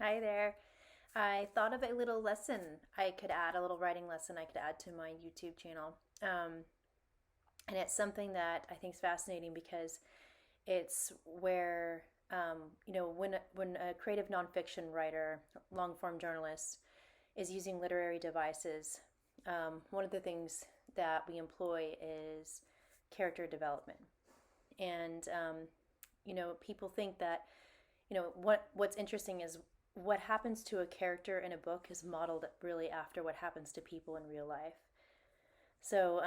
Hi there. I thought of a little lesson I could add, a little writing lesson I could add to my YouTube channel. And it's something that I think is fascinating because it's where, when a creative nonfiction writer, long form journalist, is using literary devices, one of the things that we employ is character development. And people think that what's interesting is what happens to a character in a book is modeled really after what happens to people in real life. So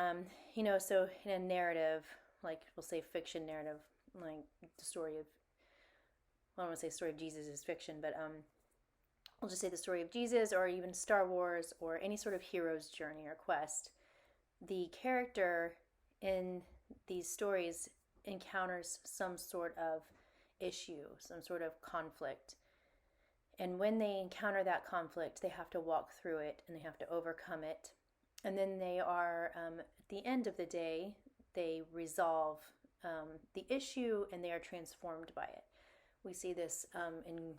in a narrative, like we'll say fiction narrative, like the story of, well, I don't want to say story of Jesus is fiction, but we'll just say the story of Jesus or even Star Wars or any sort of hero's journey or quest. The character in these stories encounters some sort of issue, some sort of conflict. And when they encounter that conflict, they have to walk through it and they have to overcome it. And then they are, at the end of the day, they resolve the issue and they are transformed by it. We see this in,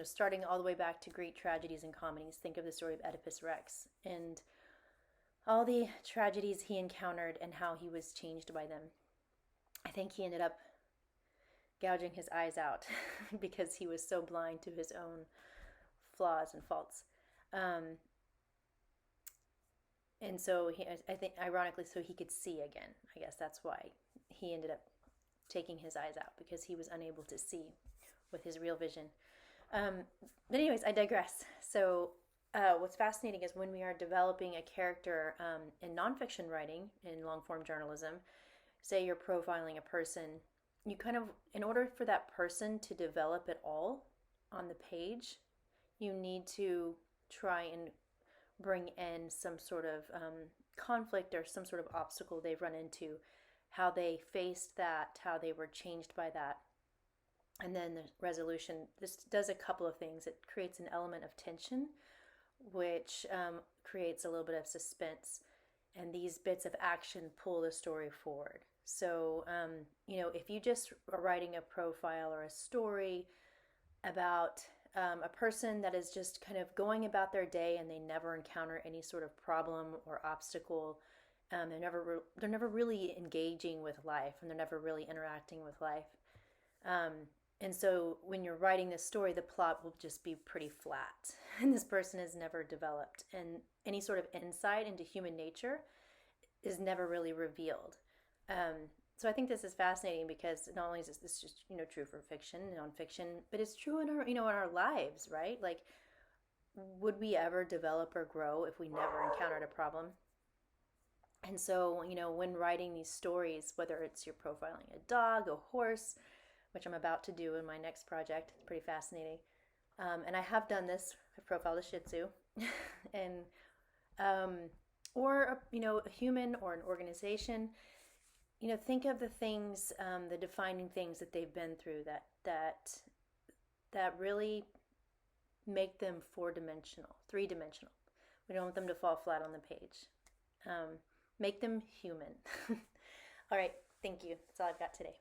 starting all the way back to Greek tragedies and comedies. Think of the story of Oedipus Rex and all the tragedies he encountered and how he was changed by them. I think he ended up gouging his eyes out because he was so blind to his own flaws and faults. And so I think, ironically, so he could see again. I guess that's why he ended up taking his eyes out because he was unable to see with his real vision. But anyways, I digress. So what's fascinating is when we are developing a character in nonfiction writing, in long form journalism, say you're profiling a person, you kind of, in order for that person to develop at all on the page, you need to try and bring in some sort of conflict or some sort of obstacle they've run into, how they faced that, how they were changed by that. And then the resolution, this does a couple of things. It creates an element of tension, which creates a little bit of suspense. And these bits of action pull the story forward. So, if you just are writing a profile or a story about a person that is just kind of going about their day and they never encounter any sort of problem or obstacle, they're never really engaging with life and they're never really interacting with life. And so when you're writing this story, the plot will just be pretty flat and this person is never developed and any sort of insight into human nature is never really revealed. So I think this is fascinating because not only is this just true for fiction and nonfiction, but it's true in our in our lives, right? Like, would we ever develop or grow if we never encountered a problem? And so when writing these stories, whether it's you're profiling a dog, a horse, which I'm about to do in my next project, it's pretty fascinating. And I have done this. I've profiled a Shih Tzu, and or a human or an organization. Think of the things, the defining things that they've been through that really make them 4-dimensional, 3-dimensional. We don't want them to fall flat on the page. Make them human. All right, thank you. That's all I've got today.